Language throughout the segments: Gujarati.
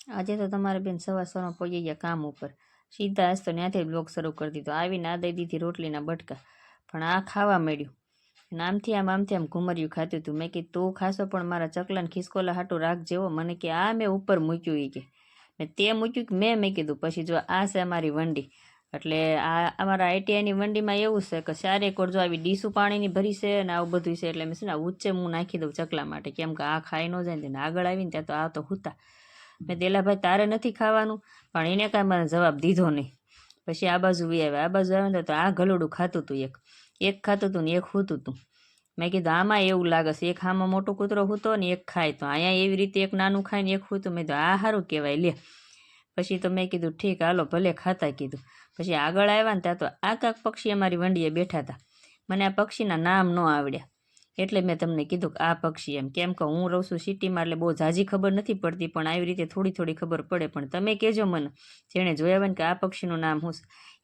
આજે તો તમારે બેન સવાર સવારમાં પહોંચી ગયા કામ ઉપર, સીધા આજ તો ત્યાંથી બ્લોગ શરૂ કરી દીધો. આવીને આ દઈ દીધી રોટલીના બટકા, પણ આ ખાવા માંડ્યું. આમથી આમ ઘુમર્યું ખાતું હતું. મેં કીધું તું ખાશો પણ મારા ચકલાને ખિસકોલા હાટું રાખ જેવો. મને કે આ મેં ઉપર મૂક્યું એ કે મેં તે મૂક્યું કે મેં કીધું પછી જો આ છે અમારી વંડી. એટલે આ અમારા આઈટીઆઈની વંડીમાં એવું છે કે 4 એકર જો આવી ડીસું પાણીની ભરી છે અને આવું બધું છે. એટલે મેં છે ને ઉચ્ચે હું નાખી દઉં ચકલા માટે, કેમ કે આ ખાઈ ન જાય ને આગળ આવીને ત્યાં તો આ તો હુતા. મેં દેલાભાઈ તારે નથી ખાવાનું, પણ એને કાંઈ મને જવાબ દીધો નહીં. પછી આ બાજુ આવ્યા. આ બાજુ આવ્યા તો આ ગલુડું ખાતું હતું, એક ખાતું હતું ને એક હૂતું હતું. મેં કીધું આમાં એવું લાગે છે, એક આમાં મોટો કૂતરો હૂતો ને એક ખાય, તો અહીંયા એવી રીતે એક નાનું ખાય ને એક હૂતું. મેં કીધું આ સારું કહેવાય લે. પછી તો મેં કીધું ઠીક હાલો ભલે ખાતા કીધું. પછી આગળ આવ્યા ને ત્યાં તો આ કાંક પક્ષી અમારી વંડીએ બેઠા હતા. મને આ પક્ષીના નામ ન આવડ્યા, એટલે મેં તમને કીધું કે આ પક્ષી એમ. કેમ કે હું રહું છું સિટીમાં, એટલે બહુ ઝાઝી ખબર નથી પડતી, પણ આવી રીતે થોડી ખબર પડે. પણ તમે કહેજો મને, જેણે જોયા હોય ને કે આ પક્ષીનું નામ શું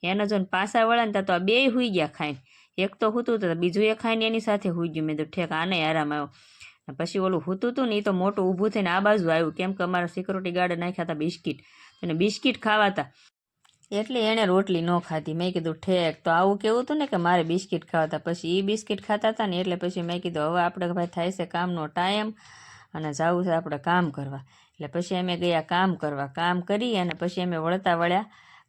છે. એને જો પાસા વળા ને ત્યાં તો આ બેય હુઈ ગયા ખાઈને. એક તો હૂતું હતું, બીજું એ ખાઈને એની સાથે હુઈ ગયું. મેં તો ઠેક આને આરામ આવ્યો. પછી ઓલું હૂતું હતું ને એ તો મોટું ઊભું થઈને આ બાજુ આવ્યું, કેમ કે અમારા સિક્યુરિટી ગાર્ડે નાખ્યા હતા બિસ્કીટ, અને બિસ્કીટ ખાવાતા, એટલે એણે રોટલી ન ખાધી. મેં કીધું ઠેક, તો આવું કેવું હતું ને કે મારે બિસ્કીટ ખાવાતા. પછી એ બિસ્કીટ ખાતા હતા ને એટલે પછી મેં કીધું હવે આપણે ભાઈ થાય છે કામનો ટાઈમ અને જવું છે આપણે કામ કરવા. એટલે પછી અમે ગયા કામ કરવા. કામ કરી અને પછી અમે વળ્યા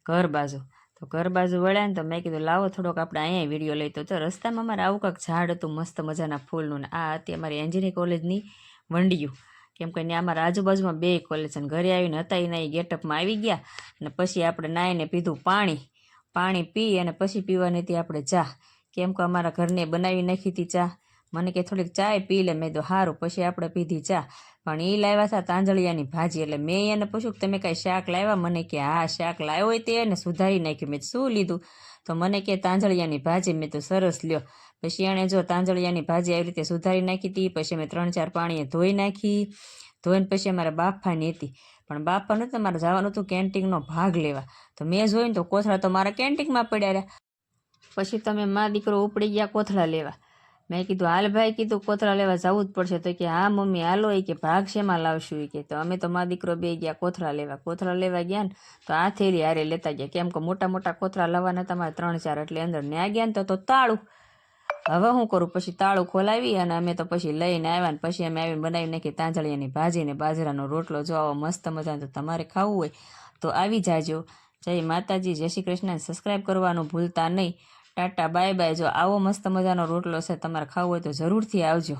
ઘર બાજુ. તો ઘર બાજુ વળ્યા ને તો મેં કીધું લાવો થોડોક આપણે અહીંયા વિડીયો લઈ. તો રસ્તામાં અમારે આવું કાંઈક ઝાડ હતું મસ્ત મજાના ફૂલનું. ને આ હતી અમારી એન્જિનિયરિંગ કોલેજની વંડિયું, કેમ કે ત્યાં અમારા આજુબાજુમાં 2 કોલેજ છે. ઘરે આવીને હતા એના એ ગેટઅપમાં આવી ગયા. અને પછી આપણે નાહીને પીધું પાણી પી અને પછી પીવાની હતી આપણે ચા, કેમ કે અમારા ઘરને બનાવી નાખી હતી ચા. મને કે થોડીક ચાય પી લે. મેં તો સારું. પછી આપણે પીધી ચા. પણ એ લાવ્યા હતા તાંજળિયાની ભાજી. એટલે મેં એને પૂછ્યું કે તમે કાંઈ શાક લાવ્યા? મને કે હા શાક લાવ્યો હોય તે એને સુધારી નાખ્યું. મેં શું લીધું? તો મને કે તાંજળિયાની ભાજી. મેં તો સરસ લ્યો. પછી એણે જો તાંજળિયાની ભાજી આવી રીતે સુધારી નાખી હતી. પછી મેં 3-4 પાણીએ ધોઈ નાખી. ધોઈને પછી અમારે બાફાની હતી, પણ બાફા નહોતું, મારે જવાનું હતું કેન્ટીનનો ભાગ લેવા. તો મેં જોઈને તો કોથળા તો મારા કેન્ટીનમાં પડ્યા રહ્યા. પછી તમે મા દીકરો ઉપડી ગયા કોથળા લેવા. મેં કીધું હાલ ભાઈ, કીધું કોથળા લેવા જવું જ પડશે. તો કે હા મમ્મી હાલો, એ કે ભાગ શેમાં લાવશું? એ કે. તો અમે તો મા દીકરો બે ગયા કોથળા લેવા. કોથળા લેવા ગયા ને તો આ થેલી હારે લેતા ગયા, કેમ કે મોટા કોથળા લાવવાના તમારે 3-4. એટલે અંદર ન્યા ગયા ને તો તાળું. હવે શું કરું? પછી તાળું ખોલાવી અને અમે તો પછી લઈને આવ્યા. ને પછી અમે આવીને બનાવી નાખી તાંજળિયાની ભાજી ને બાજરાનો રોટલો. જો આવો મસ્ત મજાનો. તો તમારે ખાવું હોય તો આવી જાજો. જય માતાજી, જય શ્રી કૃષ્ણ. સબસ્ક્રાઈબ કરવાનું ભૂલતા નહીં. Tata bye bye. જો આવો મસ્ત મજાનો રોટલો છે, તમારે ખાવું હોય તો જરૂરથી આવજો.